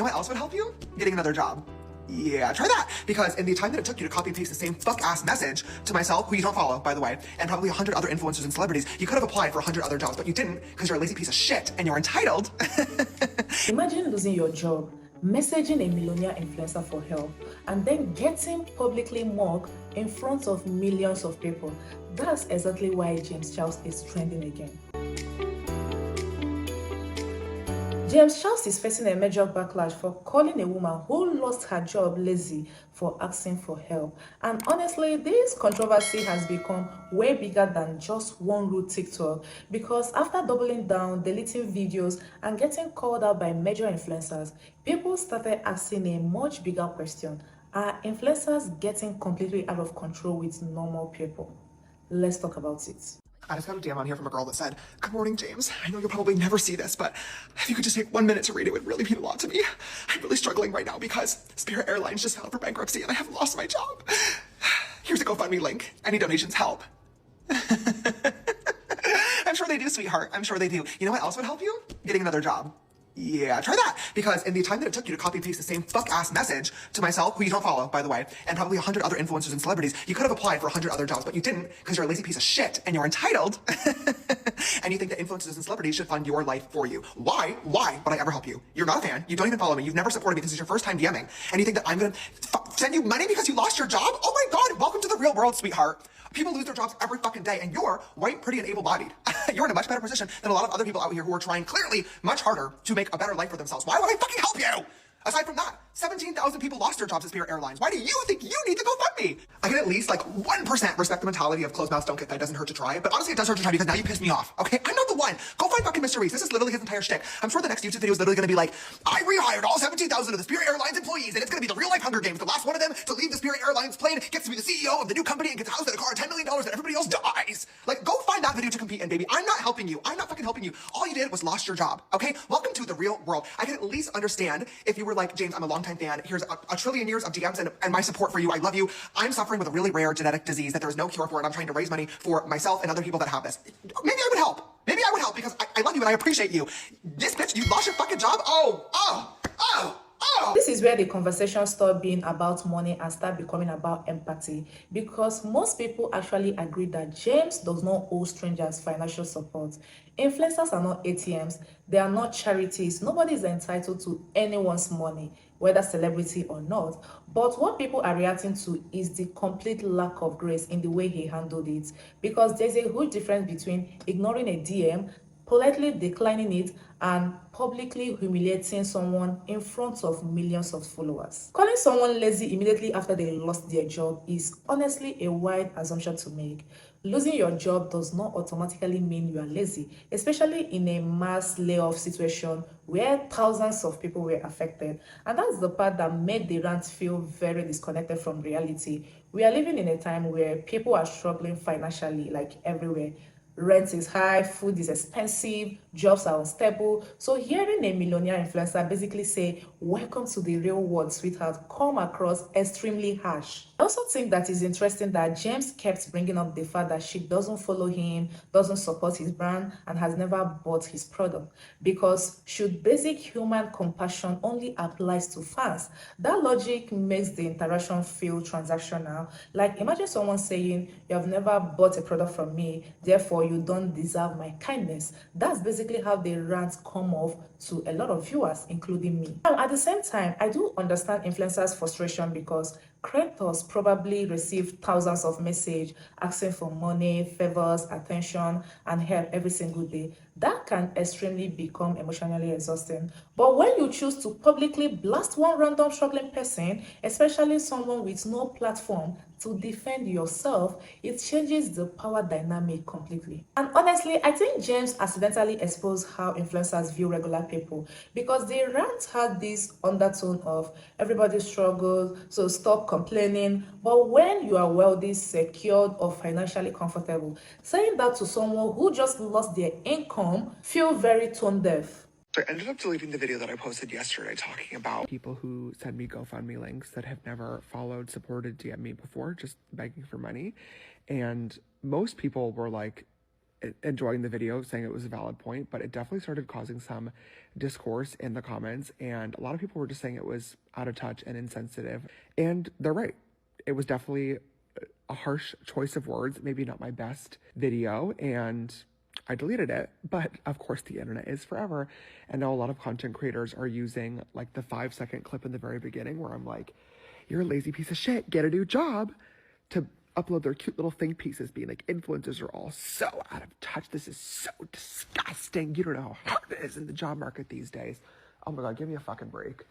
know what else would help you? Getting another job. Yeah, try that. Because in the time that it took you to copy and paste the same fuck-ass message to myself, who you don't follow, by the way, and probably 100 other influencers and celebrities, you could have applied for 100 other jobs, but you didn't because you're a lazy piece of shit and you're entitled. Imagine losing your job, messaging a millionaire influencer for help, and then getting publicly mocked in front of millions of people. That's exactly why James Charles is trending again. James Charles is facing a major backlash for calling a woman who lost her job lazy for asking for help. And honestly, this controversy has become way bigger than just one rude TikTok, because after doubling down, deleting videos, and getting called out by major influencers, people started asking a much bigger question. Are influencers getting completely out of control with normal people? Let's talk about it. I just got a DM on here from a girl that said, "Good morning, James. I know you'll probably never see this, but if you could just take 1 minute to read it would really mean a lot to me. I'm really struggling right now because Spirit Airlines just filed for bankruptcy and I have lost my job. Here's a GoFundMe link. Any donations help." I'm sure they do, sweetheart. I'm sure they do. You know what else would help you? Getting another job. Yeah, try that. Because in the time that it took you to copy and paste the same fuck-ass message to myself, who you don't follow, by the way, and probably 100 other influencers and celebrities, you could have applied for 100 other jobs, but you didn't because you're a lazy piece of shit and you're entitled. And you think that influencers and celebrities should fund your life for you. Why would I ever help you? You're not a fan. You don't even follow me. You've never supported me. This is your first time DMing. And you think that I'm going to send you money because you lost your job? Oh my God, welcome to the real world, sweetheart. People lose their jobs every fucking day, and you're white, pretty, and able-bodied. You're in a much better position than a lot of other people out here who are trying clearly much harder to make a better life for themselves. Why would I fucking help you? Aside from that, 17,000 people lost their jobs at Spirit Airlines. Why do you think you need to go fund me? I can at least 1% respect the mentality of closed mouths don't get fed. Doesn't hurt to try. But honestly, it does hurt to try because now you pissed me off. Okay, I'm not the one. Go find fucking Mr. Reese. This is literally his entire shtick. I'm sure the next YouTube video is literally going to be like, I rehired all 17,000 of the Spirit Airlines employees, and it's going to be the real life Hunger Games. The last one of them to leave the Spirit Airlines plane gets to be the CEO of the new company and gets a house and a car and $10 million, and everybody else dies. Go find that video to compete in, baby. I'm not helping you. I'm not fucking helping you. All you did was lost your job. Okay, welcome to the real world. I can at least understand if you were like, James, I'm a longtime fan. Here's a trillion years of DMs and my support for you. I love you. I'm suffering with a really rare genetic disease that there's no cure for, and I'm trying to raise money for myself and other people that have this. Maybe I would help. Maybe I would help because I love you and I appreciate you. This bitch, you lost your fucking job? Oh. This is where the conversation stopped being about money and start becoming about empathy, because most people actually agree that James does not owe strangers financial support. Influencers are not ATMs. They are not charities. Nobody is entitled to anyone's money, whether celebrity or not. But what people are reacting to is the complete lack of grace in the way he handled it, because there's a huge difference between ignoring a DM, politely declining it, and publicly humiliating someone in front of millions of followers. Calling someone lazy immediately after they lost their job is honestly a wild assumption to make. Losing your job does not automatically mean you are lazy, especially in a mass layoff situation where thousands of people were affected. And that's the part that made the rant feel very disconnected from reality. We are living in a time where people are struggling financially, everywhere. Rent is high, food is expensive, jobs are unstable. So hearing a millionaire influencer basically say, "Welcome to the real world, sweetheart," come across extremely harsh. I also think that it's interesting that James kept bringing up the fact that she doesn't follow him, doesn't support his brand, and has never bought his product. Because should basic human compassion only applies to fans? That logic makes the interaction feel transactional. Imagine someone saying, "You have never bought a product from me, therefore you don't deserve my kindness." That's basically how the rant come off to a lot of viewers, including me. Now, at the same time, I do understand influencers' frustration because creators probably receive thousands of messages asking for money, favors, attention, and help every single day. That can extremely become emotionally exhausting. But when you choose to publicly blast one random struggling person, especially someone with no platform to defend yourself, it changes the power dynamic completely. And honestly, I think James accidentally exposed how influencers view regular people, because the rant had this undertone of everybody struggles, so stop complaining. But when you are wealthy, secured, or financially comfortable, saying that to someone who just lost their income feel very tone deaf. So I ended up deleting the video that I posted yesterday talking about people who send me GoFundMe links that have never followed, supported, DM me before, just begging for money. And most people were like, enjoying the video, saying it was a valid point, but it definitely started causing some discourse in the comments, and a lot of people were just saying it was out of touch and insensitive, and they're right. It was definitely a harsh choice of words, maybe not my best video, and I deleted it. But of course, the internet is forever, and now a lot of content creators are using like the 5-second clip in the very beginning where I'm like, you're a lazy piece of shit, get a new job, to upload their cute little think pieces being like, influencers are all so out of touch, this is so disgusting, you don't know how hard it is in the job market these days. Oh my god, give me a fucking break.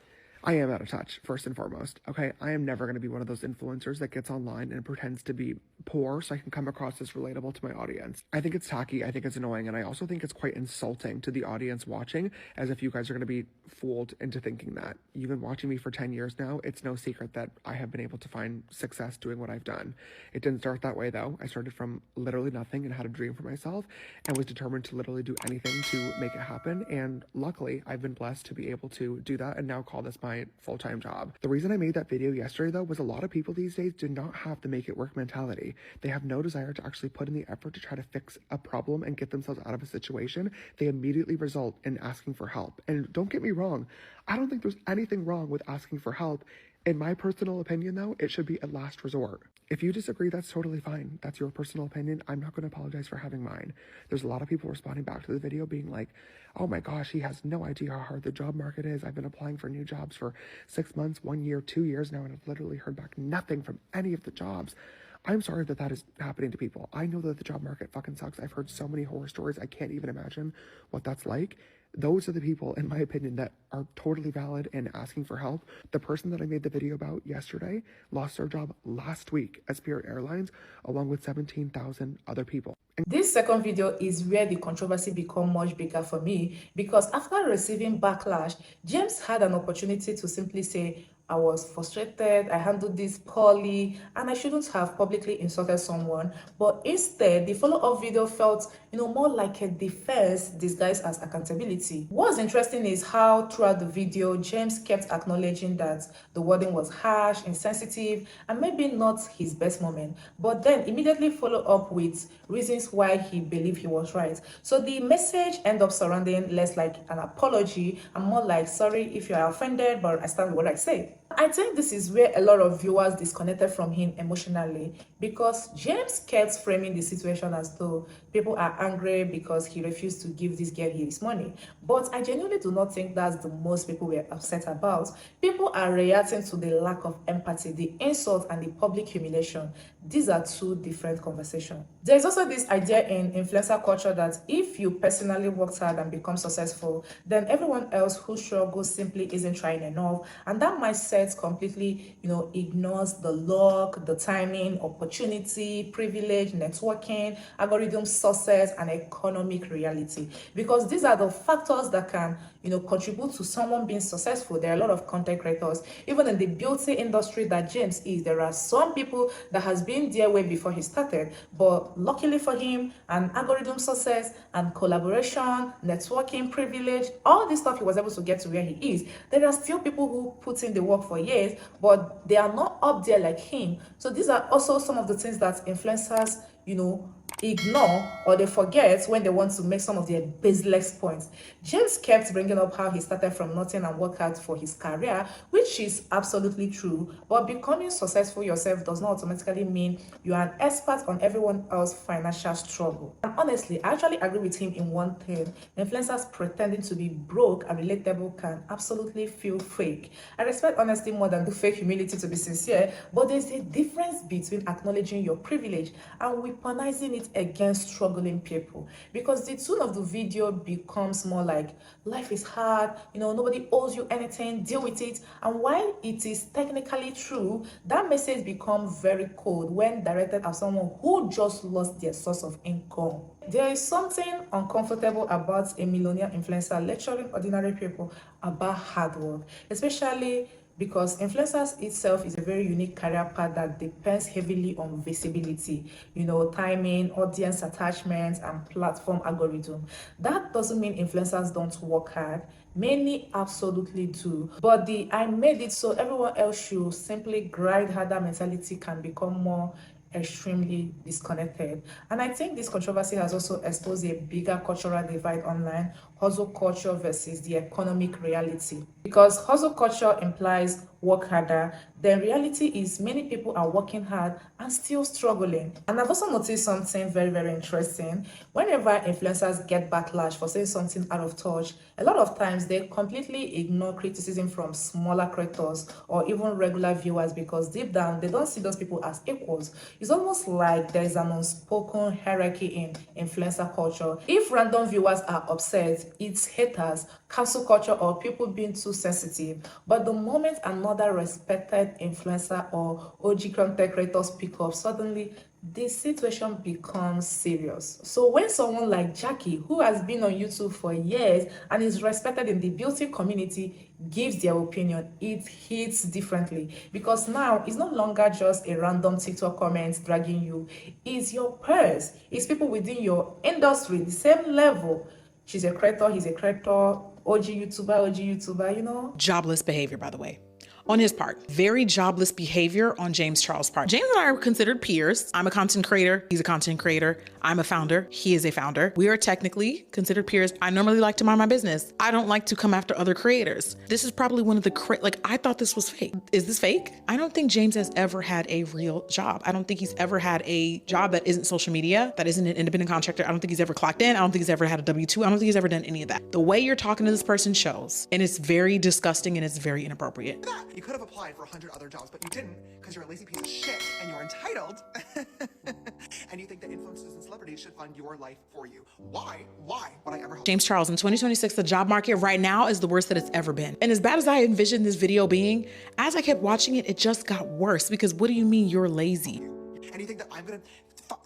I am out of touch, first and foremost, okay? I am never going to be one of those influencers that gets online and pretends to be poor so I can come across as relatable to my audience. I think it's tacky, I think it's annoying, and I also think it's quite insulting to the audience watching, as if you guys are going to be fooled into thinking that. You've been watching me for 10 years now. It's no secret that I have been able to find success doing what I've done. It didn't start that way, though. I started from literally nothing and had a dream for myself and was determined to literally do anything to make it happen, and luckily, I've been blessed to be able to do that and now call this my full-time job. The reason I made that video yesterday, though, was a lot of people these days do not have the make it work mentality. They have no desire to actually put in the effort to try to fix a problem and get themselves out of a situation. They immediately result in asking for help. And don't get me wrong, I don't think there's anything wrong with asking for help. In my personal opinion, though, it should be a last resort. If you disagree, that's totally fine. That's your personal opinion. I'm not going to apologize for having mine. There's a lot of people responding back to the video being like, oh my gosh, he has no idea how hard the job market is. I've been applying for new jobs for 6 months, 1 year, 2 years now, and I've literally heard back nothing from any of the jobs. I'm sorry that that is happening to people. I know that the job market fucking sucks. I've heard so many horror stories. I can't even imagine what that's like. Those are the people, in my opinion, that are totally valid and asking for help. The person that I made the video about yesterday lost their job last week at Spirit Airlines, along with 17,000 other people. This second video is where the controversy become much bigger for me, because after receiving backlash, James had an opportunity to simply say, I was frustrated, I handled this poorly, and I shouldn't have publicly insulted someone. But instead, the follow-up video felt, more like a defense disguised as accountability. What's interesting is how throughout the video, James kept acknowledging that the wording was harsh, insensitive, and maybe not his best moment, but then immediately follow up with reasons why he believed he was right. So the message ended up surrounding less like an apology and more like, sorry if you are offended, but I stand with what I say. I think this is where a lot of viewers disconnected from him emotionally, because James kept framing the situation as though people are angry because he refused to give this girl his money. But I genuinely do not think that's the most people were upset about. People are reacting to the lack of empathy, the insult, and the public humiliation. These are two different conversations. There's also this idea in influencer culture that if you personally work hard and become successful, then everyone else who struggles simply isn't trying enough, and that mindset completely ignores the luck, the timing, opportunity, privilege, networking, algorithm success, and economic reality, because these are the factors that can contribute to someone being successful. There are a lot of content creators, even in the beauty industry that James is. There are some people that has been there way before he started, but luckily for him, an algorithm success and collaboration, networking, privilege, all this stuff, he was able to get to where he is. There are still people who put in the work for years, but they are not up there like him. So these are also some of the things that influencers ignore or they forget when they want to make some of their baseless points. James kept bringing up how he started from nothing and worked hard for his career, which is absolutely true, but becoming successful yourself does not automatically mean you are an expert on everyone else's financial struggle. And honestly, I actually agree with him in one thing: influencers pretending to be broke and relatable can absolutely feel fake. I respect honesty more than the fake humility, to be sincere, but there's a difference between acknowledging your privilege and weaponizing it against struggling people, because the tone of the video becomes more like, life is hard, nobody owes you anything, deal with it. And while it is technically true, that message becomes very cold when directed at someone who just lost their source of income. There is something uncomfortable about a millionaire influencer lecturing ordinary people about hard work, especially because influencers itself is a very unique career path that depends heavily on visibility, timing, audience attachment, and platform algorithm. That doesn't mean influencers don't work hard. Many absolutely do, but the I made it so everyone else should simply grind harder mentality can become more extremely disconnected. And I think this controversy has also exposed a bigger cultural divide online: hustle culture versus the economic reality. Because hustle culture implies work harder, the reality is many people are working hard and still struggling. And I've also noticed something very, very interesting. Whenever influencers get backlash for saying something out of touch, a lot of times they completely ignore criticism from smaller creators or even regular viewers, because deep down they don't see those people as equals. It's almost like there's an unspoken hierarchy in influencer culture. If random viewers are upset, it's haters, cancel culture, or people being too sensitive. But the moment another respected influencer or OG content creator speak up, suddenly the situation becomes serious. So when someone like Jackie, who has been on YouTube for years and is respected in the beauty community, gives their opinion, it hits differently, because now it's no longer just a random TikTok comment dragging you. It's your peers, it's people within your industry, the same level. She's a creator, he's a creator, OG YouTuber, you know. Jobless behavior, by the way. On his part, very jobless behavior on James Charles' part. James and I are considered peers. I'm a content creator. He's a content creator. I'm a founder. He is a founder. We are technically considered peers. I normally like to mind my business. I don't like to come after other creators. This is probably one of the, I thought this was fake. Is this fake? I don't think James has ever had a real job. I don't think he's ever had a job that isn't social media, that isn't an independent contractor. I don't think he's ever clocked in. I don't think he's ever had a W-2. I don't think he's ever done any of that. The way you're talking to this person shows, and it's very disgusting and it's very inappropriate. You could have applied for 100 other jobs, but you didn't, because you're a lazy piece of shit and you're entitled. And you think that influencers and celebrities should fund your life for you. Why would I ever help? James Charles, in 2026, the job market right now is the worst that it's ever been. And as bad as I envisioned this video being, as I kept watching it, it just got worse. Because what do you mean you're lazy? And you think that I'm gonna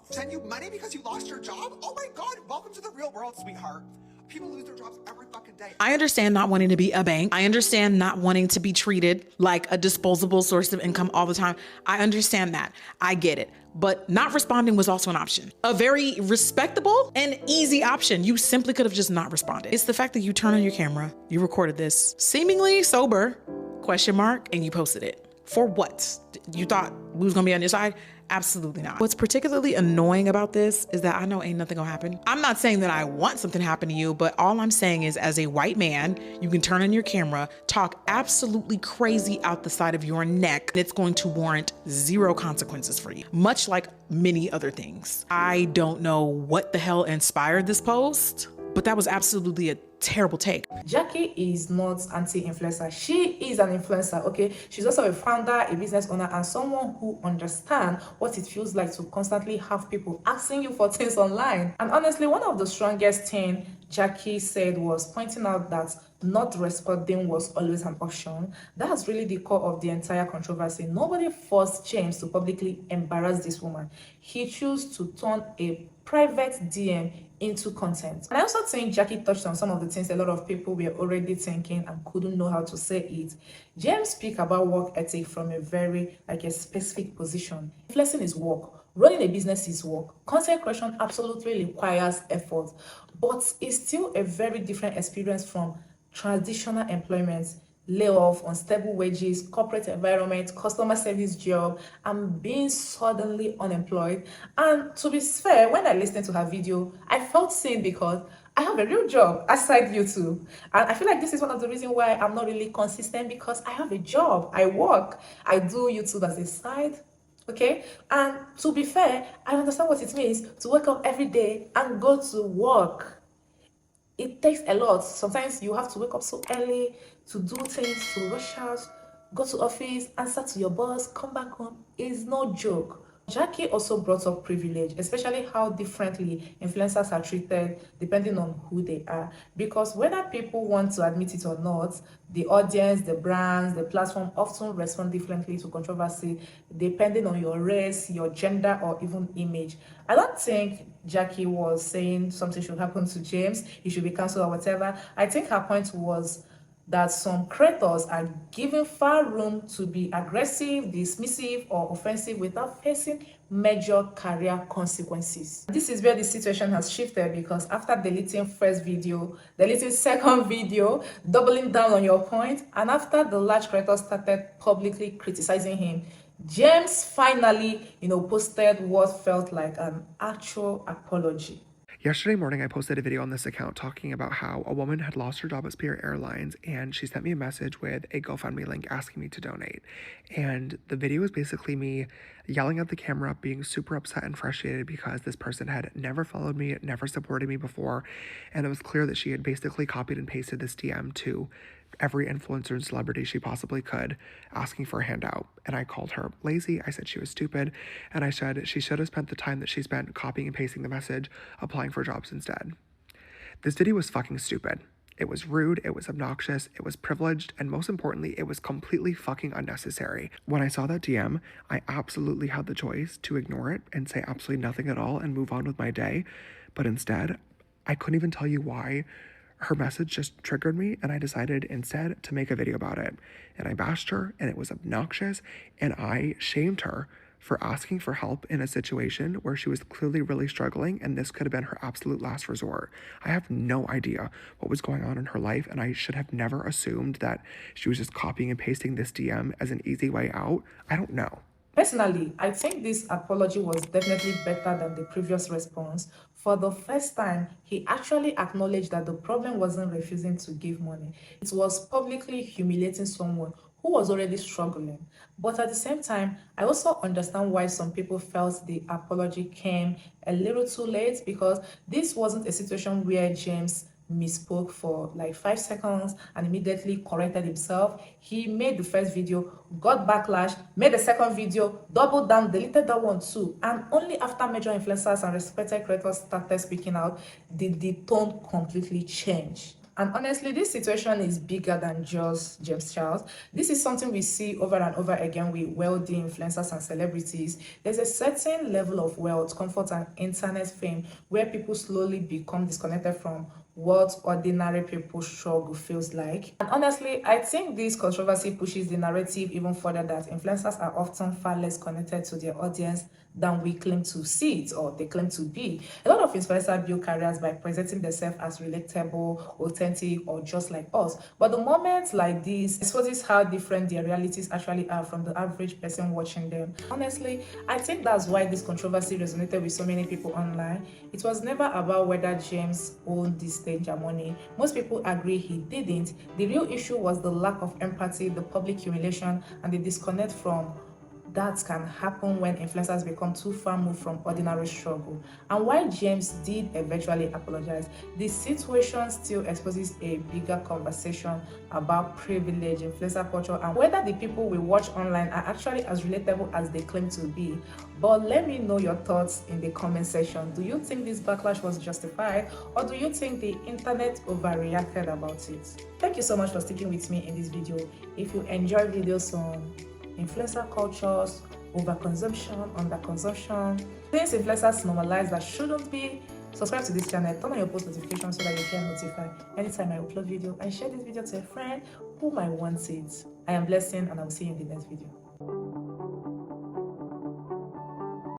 send you money because you lost your job? Oh my God, welcome to the real world, sweetheart. People lose their jobs every fucking day. I understand not wanting to be a bank. I understand not wanting to be treated like a disposable source of income all the time. I understand that. I get it. But not responding was also an option. A very respectable and easy option. You simply could have just not responded. It's the fact that you turn on your camera, you recorded this, seemingly sober, ? And you posted it. For what? You thought we was gonna be on your side? Absolutely not. What's particularly annoying about this is that I know ain't nothing gonna happen. I'm not saying that I want something to happen to you, but all I'm saying is, as a white man, you can turn on your camera, talk absolutely crazy out the side of your neck, and it's going to warrant zero consequences for you, much like many other things. I don't know what the hell inspired this post, but that was absolutely a terrible take. Jackie is not anti-influencer. She is an influencer, okay? She's also a founder, a business owner, and someone who understands what it feels like to constantly have people asking you for things online. And honestly, one of the strongest things Jackie said was pointing out that not responding was always an option. That's really the core of the entire controversy. Nobody forced James to publicly embarrass this woman. He chose to turn a private DM into content. And I also think Jackie touched on some of the things a lot of people were already thinking and couldn't know how to say it. James speak about work ethic from a very a specific position. Influencing is work. Running a business is work. Content creation absolutely requires effort, but it's still a very different experience from traditional employment, layoff, unstable wages, corporate environment, customer service job, and being suddenly unemployed. And to be fair, when I listened to her video, I felt seen because I have a real job aside YouTube. And I feel like this is one of the reasons why I'm not really consistent, because I have a job, I work, I do YouTube as a side. Okay, and to be fair, I understand what it means to wake up every day and go to work. It takes a lot. Sometimes you have to wake up so early to do things, to rush out, go to office, answer to your boss, come back home. It's no joke. Jackie also brought up privilege, especially how differently influencers are treated depending on who they are. Because whether people want to admit it or not, the audience, the brands, the platform often respond differently to controversy depending on your race, your gender, or even image. I don't think Jackie was saying something should happen to James, he should be cancelled or whatever. I think her point was that some creators are given far room to be aggressive, dismissive, or offensive without facing major career consequences. This is where the situation has shifted, because after deleting first video, deleting second video, doubling down on your point, and after the large creators started publicly criticizing him, James finally, posted what felt like an actual apology. Yesterday morning, I posted a video on this account talking about how a woman had lost her job at Spirit Airlines, and she sent me a message with a GoFundMe link asking me to donate. And the video was basically me yelling at the camera, being super upset and frustrated because this person had never followed me, never supported me before, and it was clear that she had basically copied and pasted this DM to every influencer and celebrity she possibly could, asking for a handout. And I called her lazy. I said she was stupid. And I said she should have spent the time that she spent copying and pasting the message, applying for jobs instead. This video was fucking stupid. It was rude, it was obnoxious, it was privileged, and most importantly, it was completely fucking unnecessary. When I saw that DM, I absolutely had the choice to ignore it and say absolutely nothing at all and move on with my day. But instead, I couldn't even tell you why. Her message just triggered me, and I decided instead to make a video about it. And I bashed her, and it was obnoxious, and I shamed her for asking for help in a situation where she was clearly really struggling, and this could have been her absolute last resort. I have no idea what was going on in her life, and I should have never assumed that she was just copying and pasting this DM as an easy way out. I don't know. Personally, I think this apology was definitely better than the previous response. For the first time, he actually acknowledged that the problem wasn't refusing to give money. It was publicly humiliating someone who was already struggling. But at the same time, I also understand why some people felt the apology came a little too late, because this wasn't a situation where James misspoke for like 5 seconds and immediately corrected himself. He made the first video, got backlash, made the second video, doubled down, deleted that one too, and only after major influencers and respected creators started speaking out did the tone completely change. And honestly, this situation is bigger than just James Charles. This is something we see over and over again with wealthy influencers and celebrities. There's a certain level of wealth, comfort, and internet fame where people slowly become disconnected from what ordinary people's struggle feels like. And honestly, I think this controversy pushes the narrative even further that influencers are often far less connected to their audience than we claim to see it or they claim to be. A lot of influencers build careers by presenting themselves as relatable, authentic, or just like us. But the moments like this exposes how different their realities actually are from the average person watching them. Honestly, I think that's why this controversy resonated with so many people online. It was never about whether James owned this danger money. Most people agree he didn't. The real issue was the lack of empathy, the public humiliation, and the disconnect from that can happen when influencers become too far moved from ordinary struggle. And while James did eventually apologize, the situation still exposes a bigger conversation about privilege, influencer culture, and whether the people we watch online are actually as relatable as they claim to be. But let me know your thoughts in the comment section. Do you think this backlash was justified, or do you think the internet overreacted about it? Thank you so much for sticking with me in this video. If you enjoy videos on influencer cultures, overconsumption, underconsumption, things influencers normalize that shouldn't be, subscribe to this channel, turn on your post notifications so that you get notified anytime I upload video, and share this video to a friend who might want it. I am Blessing, and I will see you in the next video.